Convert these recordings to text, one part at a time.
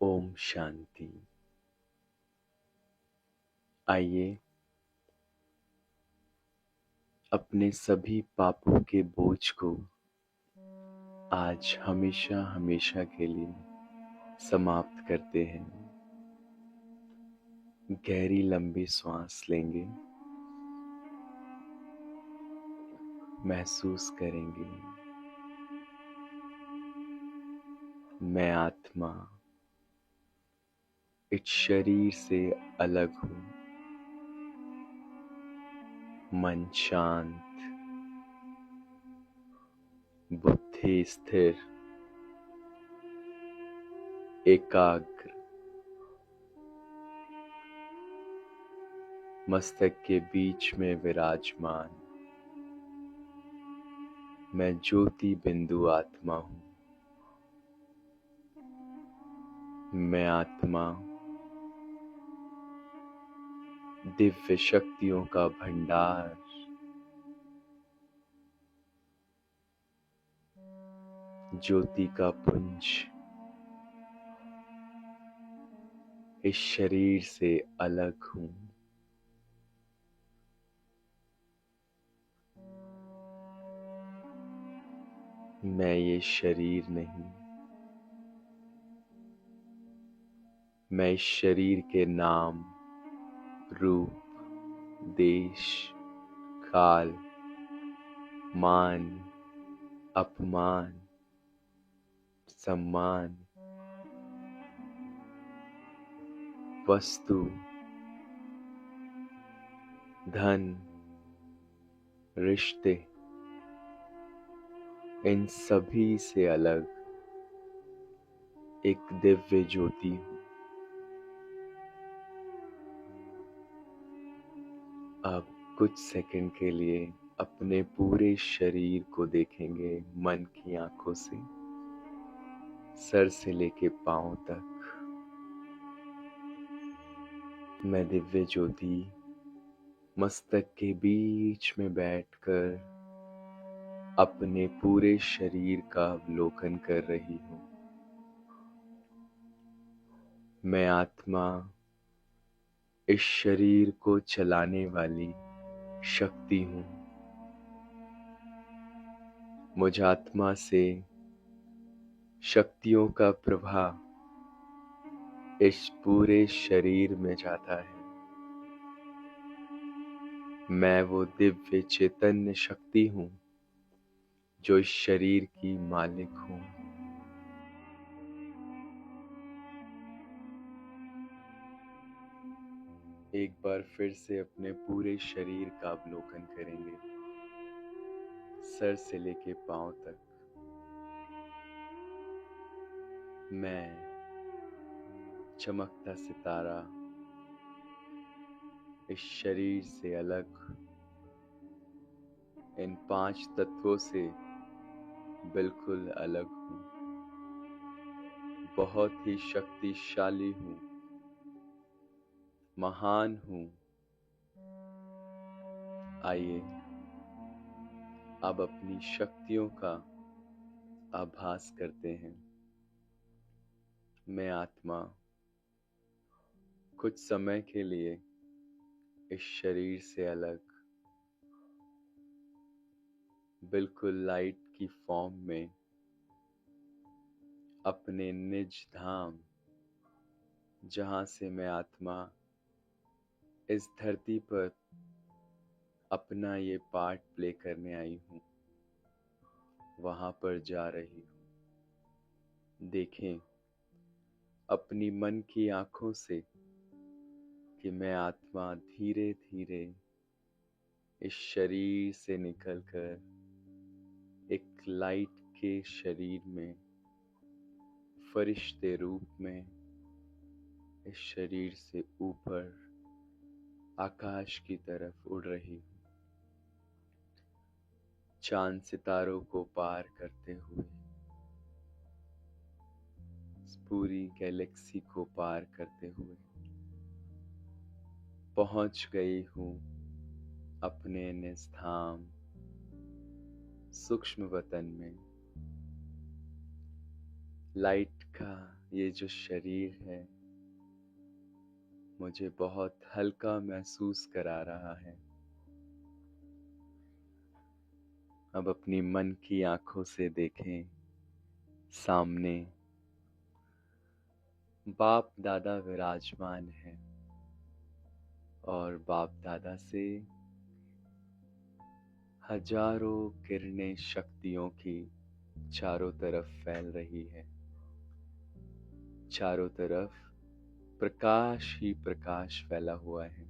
ओम शांति। आइए अपने सभी पापों के बोझ को आज हमेशा हमेशा के लिए समाप्त करते हैं। गहरी लंबी सांस लेंगे, महसूस करेंगे मैं आत्मा इस शरीर से अलग हूँ। मन शांत, बुद्धि स्थिर, एकाग्र, मस्तक के बीच में विराजमान मैं ज्योति बिंदु आत्मा हूँ। मैं आत्मा दिव्य शक्तियों का भंडार, ज्योति का पुंज इस शरीर से अलग हूँ। मैं ये शरीर नहीं, मैं इस शरीर के नाम, रूप, देश, काल, मान, अपमान, सम्मान, वस्तु, धन, रिश्ते, इन सभी से अलग एक दिव्य ज्योति हूँ। अब कुछ सेकंड के लिए अपने पूरे शरीर को देखेंगे मन की आंखों से, सर से लेके पांव तक। मैं दिव्य ज्योति मस्तक के बीच में बैठकर अपने पूरे शरीर का अवलोकन कर रही हूँ। मैं आत्मा इस शरीर को चलाने वाली शक्ति हूँ। मुझ आत्मा से शक्तियों का प्रवाह इस पूरे शरीर में जाता है। मैं वो दिव्य चैतन्य शक्ति हूँ जो इस शरीर की मालिक हूँ। एक बार फिर से अपने पूरे शरीर का अवलोकन करेंगे, सर से लेके पांव तक। मैं चमकता सितारा इस शरीर से अलग, इन 5 तत्वों से बिल्कुल अलग हूँ। बहुत ही शक्तिशाली हूँ, महान हूँ। आइए अब अपनी शक्तियों का आभास करते हैं। मैं आत्मा कुछ समय के लिए इस शरीर से अलग बिल्कुल लाइट की फॉर्म में अपने निज धाम, जहां से मैं आत्मा इस धरती पर अपना ये पार्ट प्ले करने आई हूँ, वहां पर जा रही हूँ। देखें अपनी मन की आंखों से कि मैं आत्मा धीरे धीरे इस शरीर से निकलकर एक लाइट के शरीर में फरिश्ते रूप में इस शरीर से ऊपर आकाश की तरफ उड़ रही हूँ। चांद सितारों को पार करते हुए, इस पूरी गैलेक्सी को पार करते हुए पहुंच गई हूँ अपने निज धाम सूक्ष्म वतन में। लाइट का ये जो शरीर है मुझे बहुत हल्का महसूस करा रहा है। अब अपनी मन की आंखों से देखें, सामने बाप दादा विराजमान है और बाप दादा से हजारों किरणें शक्तियों की चारों तरफ फैल रही है। चारों तरफ प्रकाश ही प्रकाश फैला हुआ है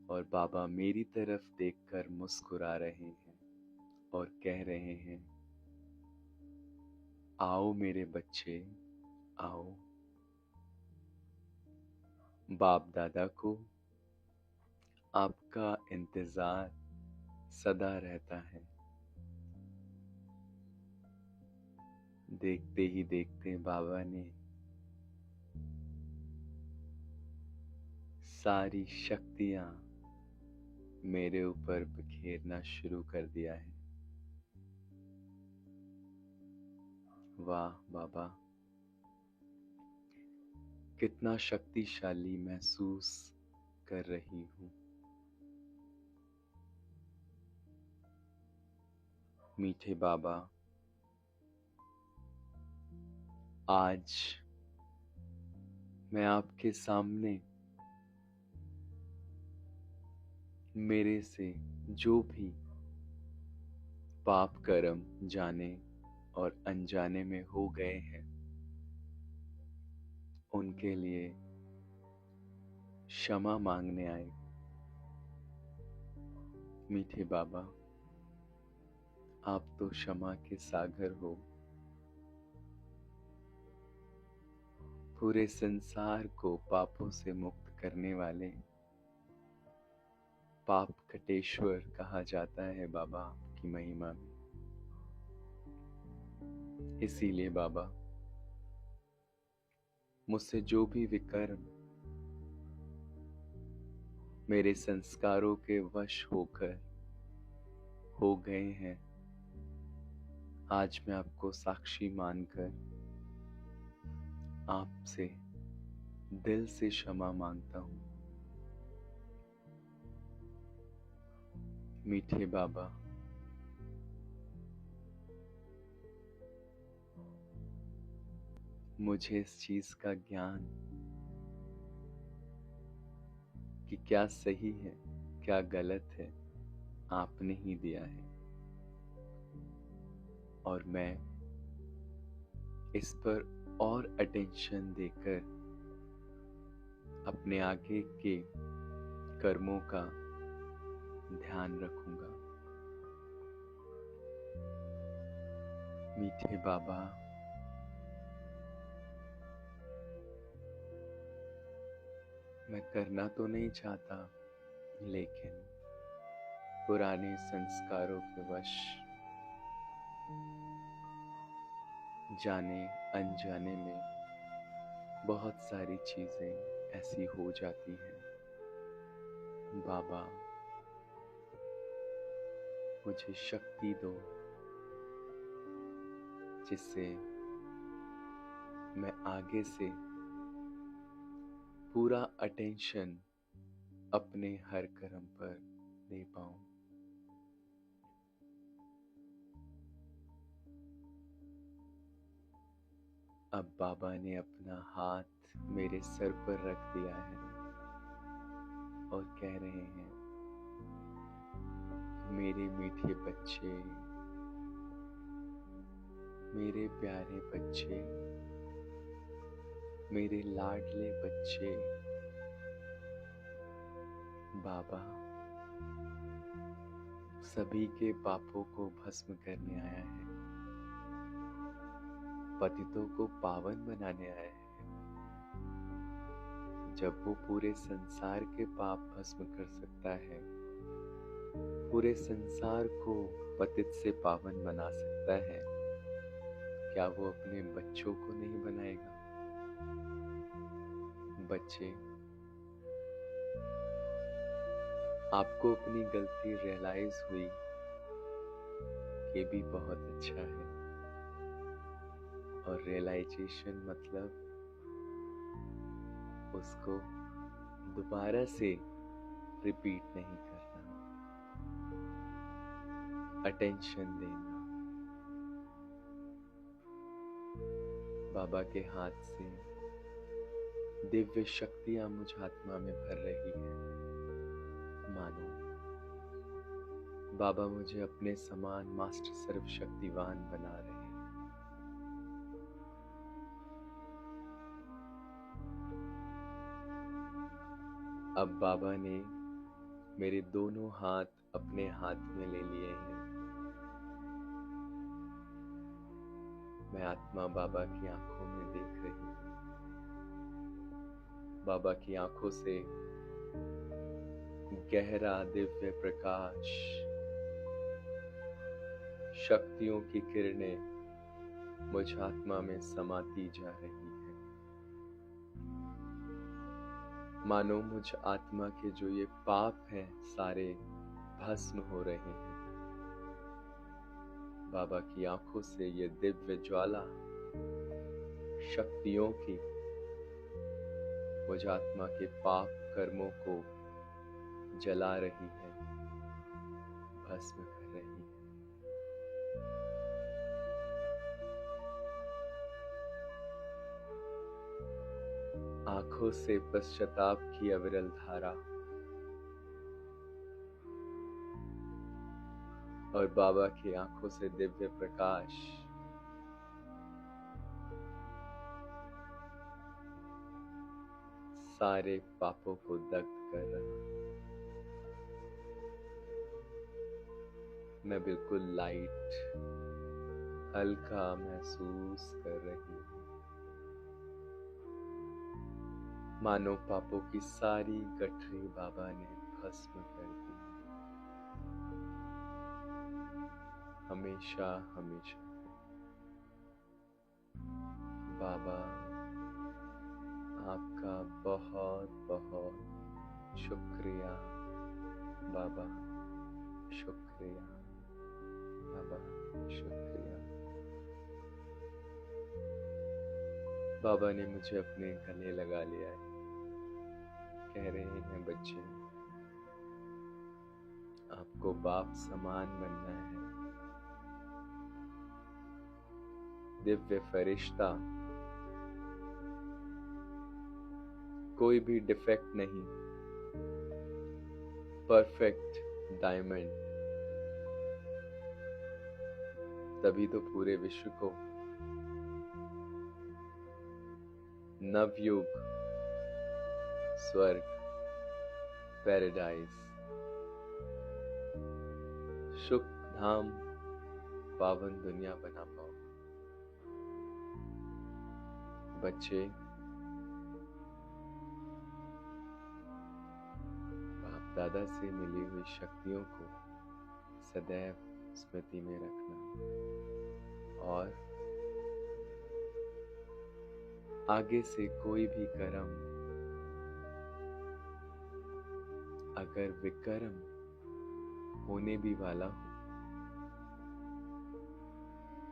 और बाबा मेरी तरफ देखकर मुस्कुरा रहे हैं और कह रहे हैं, आओ मेरे बच्चे, आओ। बाप दादा को आपका इंतजार सदा रहता है। देखते ही देखते बाबा ने सारी शक्तियां मेरे ऊपर बिखेरना शुरू कर दिया है। वाह बाबा, कितना शक्तिशाली महसूस कर रही हूँ। मीठे बाबा, आज मैं आपके सामने मेरे से जो भी पाप कर्म जाने और अनजाने में हो गए हैं उनके लिए क्षमा मांगने आए। मीठे बाबा, आप तो क्षमा के सागर हो। पूरे संसार को पापों से मुक्त करने वाले पाप कटेश्वर कहा जाता है बाबा आपकी महिमा में। इसीलिए बाबा, मुझसे जो भी विकर्म मेरे संस्कारों के वश होकर हो गए हैं, आज मैं आपको साक्षी मानकर आपसे दिल से क्षमा मांगता हूँ। मीठे बाबा, मुझे इस चीज का ज्ञान कि क्या सही है क्या गलत है आपने ही दिया है और मैं इस पर और अटेंशन देकर अपने आगे के कर्मों का ध्यान रखूंगा। मीठे बाबा, मैं करना तो नहीं चाहता, लेकिन पुराने संस्कारों के वश जाने अनजाने में बहुत सारी चीजें ऐसी हो जाती हैं। बाबा, मुझे शक्ति दो जिससे मैं आगे से पूरा अटेंशन अपने हर कर्म पर दे पाऊं। अब बाबा ने अपना हाथ मेरे सर पर रख दिया है और कह रहे हैं, मेरे मीठे बच्चे, मेरे प्यारे बच्चे, मेरे लाडले बच्चे, बाबा सभी के पापों को भस्म करने आया है, पतितों को पावन बनाने आया है। जब वो पूरे संसार के पाप भस्म कर सकता है, पूरे संसार को पतित से पावन बना सकता है, क्या वो अपने बच्चों को नहीं बनाएगा? बच्चे, आपको अपनी गलती रियलाइज हुई, ये भी बहुत अच्छा है। और और रियलाइजेशन मतलब उसको दोबारा से रिपीट नहीं करना, अटेंशन देना। बाबा के हाथ से दिव्य शक्तियां मुझ आत्मा में भर रही है। मानो बाबा मुझे अपने समान मास्टर सर्वशक्तिवान बना रहे हैं। अब बाबा ने मेरे दोनों हाथ अपने हाथ में ले लिए हैं। मैं आत्मा बाबा की आंखों में देख रही हूँ। बाबा की आंखों से गहरा दिव्य प्रकाश, शक्तियों की किरणें मुझ आत्मा में समाती जा रही है। मानो मुझ आत्मा के जो ये पाप हैं सारे भस्म हो रहे हैं। बाबा की आंखों से ये दिव्य ज्वाला शक्तियों की मुझ आत्मा के पाप कर्मों को जला रही है, भस्म कर रही है। आंखों से पश्चाताप की अविरल धारा और बाबा की आंखों से दिव्य प्रकाश सारे पापों को दग्ध कर रहा। मैं बिल्कुल लाइट, हल्का महसूस कर रही हूँ। मानो पापों की सारी गठरी बाबा ने भस्म कर दी। हमेशा हमेशा बाबा आपका बहुत बहुत शुक्रिया। बाबा शुक्रिया, बाबा शुक्रिया। बाबा ने मुझे अपने गले लगा लिया है। कह रहे हैं बच्चे, आपको बाप समान बनना है। दिव्य फरिश्ता, कोई भी डिफेक्ट नहीं, परफेक्ट डायमंड। तभी तो पूरे विश्व को नवयुग, स्वर्ग, पैराडाइज, सुख धाम, पावन दुनिया बना पाओ। बच्चे, बाप दादा से मिली हुई शक्तियों को सदैव स्मृति में रखना और आगे से कोई भी कर्म अगर विकर्म होने भी वाला हो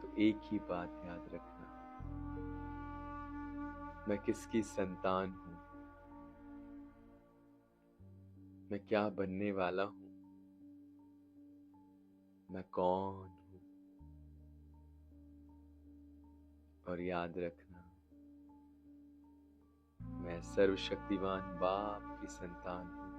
तो एक ही बात याद रखना, मैं किसकी संतान हूं, मैं क्या बनने वाला हूं, मैं कौन हूं। और याद रखना, मैं सर्वशक्तिवान बाप की संतान हूं।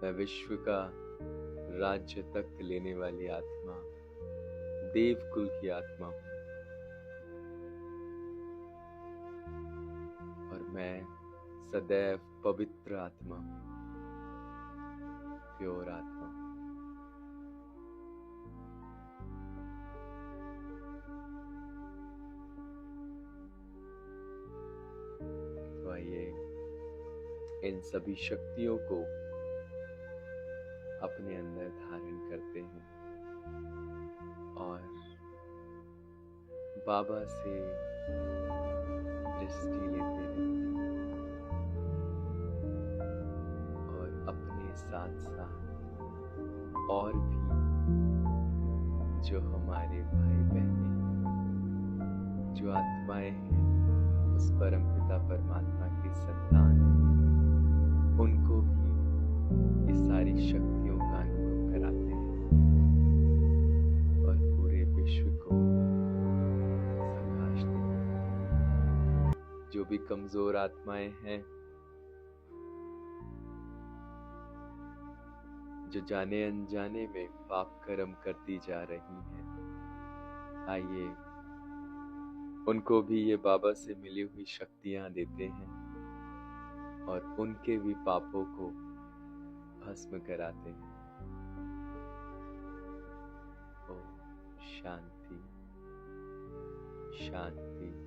मैं विश्व का राज्य तक लेने वाली आत्मा, देवकुल की आत्मा हूं। और मैं सदैव पवित्र आत्मा हूं, प्योर आत्मा हूं। तो आइए इन सभी शक्तियों को अपने अंदर धारण करते हैं और बाबा से दृष्टि लेते हैं और अपने साथ साथ और भी जो हमारे भाई बहनें, जो आत्माएं हैं उस परमपिता परमात्मा की संतान, उनको भी इस सारी शक्तियों का अनुभव कराते हैं और पूरे विश्व को प्रकाश देते हैं। जो भी कमजोर आत्माएं हैं, जो जाने अनजाने में पाप कर्म करती जा रही हैं, आइए उनको भी ये बाबा से मिली हुई शक्तियां देते हैं और उनके भी पापों को भस्म कराते हैं। ओम शांति शांति